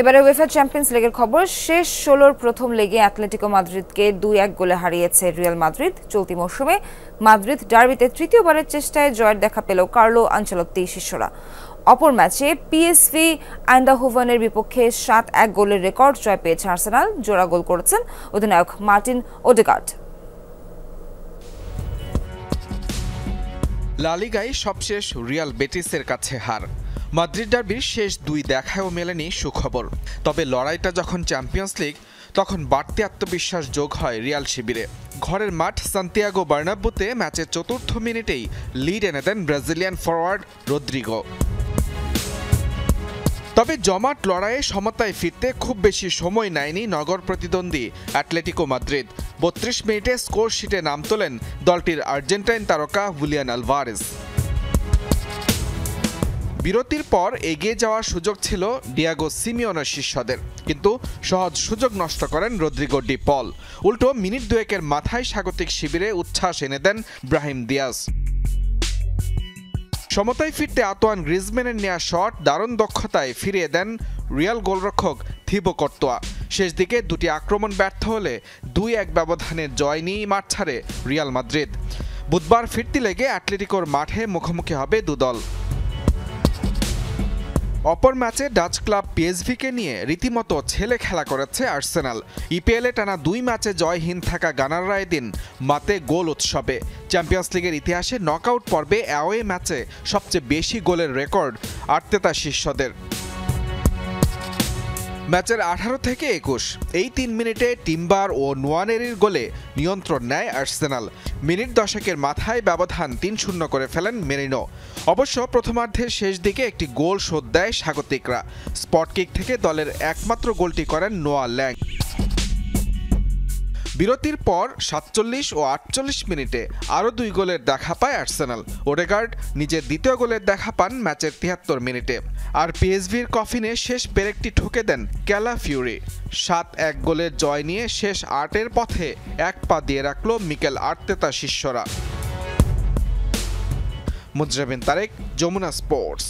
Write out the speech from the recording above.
এবারে UEFA champions লিগের খবর। শেষ ১৬র প্রথম লেগে অ্যাটলেটিকো মাদ্রিদকে ২-১ গোলে হারিয়েছে রিয়াল মাদ্রিদ। চলতি মৌসুমে মাদ্রিদ ডার্বিতে তৃতীয়বারের চেষ্টায় জয়ের দেখা পেল কার্লো আনচেলত্তি শিষ্যরা। অপর ম্যাচে পিএসভি আইন্ডহোভেনের বিপক্ষে ৭-১ গোলের রেকর্ড জয় পেয়েছে আর্সেনাল। জোড়া গোল করেছেন অধিনায়ক মার্টিন ওডেগার্ড। লা লিগায় সবশেষ রিয়াল বেটিসের কাছে হার। মাদ্রিদ ডার্বির শেষ দুই দেখায়ও মেলেনি সুখবর। তবে লড়াইটা যখন চ্যাম্পিয়ন্স লিগ, তখন বাড়তি আত্মবিশ্বাস যোগ হয় রিয়াল শিবিরে। ঘরের মাঠ সান্তিয়াগো বার্নাব্যুতে ম্যাচের চতুর্থ মিনিটেই লিড এনে দেন ব্রাজিলিয়ান ফরওয়ার্ড রদ্রিগো। তবে জমাট লড়াইয়ে সমতায় ফিরতে খুব বেশি সময় নেয়নি নগর প্রতিদ্বন্দ্বী অ্যাটলেটিকো মাদ্রিদ। ৩২ মিনিটে স্কোর শিটে নাম তোলেন দলটির আর্জেন্টাইন তারকা হুলিয়ান আলভারেজ। বিরতির পর এগিয়ে যাওয়ার সুযোগ ছিল ডিয়াগো সিমিওনের শিষ্যদের, কিন্তু সহজ সুযোগ নষ্ট করেন রদ্রিগো ডি পল। উল্টো মিনিট দুয়েকের মাথায় স্বাগতিক শিবিরে উচ্ছ্বাস এনে দেন ব্রাহিম দিয়াজ। সমতায় ফিরতে আতোয়ান গ্রিজম্যানের নেয়া শট দারুণ দক্ষতায় ফিরিয়ে দেন রিয়াল গোলরক্ষক থিবো কর্তোয়া। শেষ দিকে দুটি আক্রমণ ব্যর্থ হলে ২-১ ব্যবধানে জয় নিয়েই মাঠ ছাড়ে রিয়াল মাদ্রিদ। বুধবার ফিরতি লেগে অ্যাটলেটিকোর মাঠে মুখোমুখি হবে দুদল। অপর ম্যাচে ডাচ ক্লাব পিএসভিকে নিয়ে রীতিমতো ছেলে খেলা করেছে আর্সেনাল। ইপিএলে টানা ২ ম্যাচে জয়হীন থাকা গানাররা এদিন মাতে গোল উৎসবে। চ্যাম্পিয়ন্স লিগের ইতিহাসে নকআউট পর্বে অ্যাওয়ে ম্যাচে সবচেয়ে বেশি গোলের রেকর্ড আর্তেতা শিষ্যদের। ম্যাচের ১৮ থেকে ২১ এই ৩ মিনিটে টিম্বার ও নোয়ানেরির গোলে নিয়ন্ত্রণ নেয় আর্সেনাল। মিনিট দশেকের মাথায় ব্যবধান ৩-০ করে ফেলেন মেরিনো। অবশ্য প্রথমার্ধের শেষ দিকে একটি গোল শোধ দেয় স্বাগতিকরা। স্পট কিক থেকে দলের একমাত্র গোলটি করেন নোয়া ল্যাং। বিরতির পর ৪৭ ও ৪৮ মিনিটে আরও ২ গোলের দেখা পায় আর্সেনাল। ওডেগার্ড নিজের দ্বিতীয় গোলের দেখা পান ম্যাচের ৭৩ মিনিটে। আর পিএসভির কফিনে শেষ পেরেকটি ঠুকে দেন ক্যালাফিওরি। ৭-১ গোলের জয় নিয়ে শেষ ৮-এর পথে এক পা দিয়ে রাখল মিকেল আর্তেতা শিষ্যরা। মুজরাবিন তারেক, যমুনা স্পোর্টস।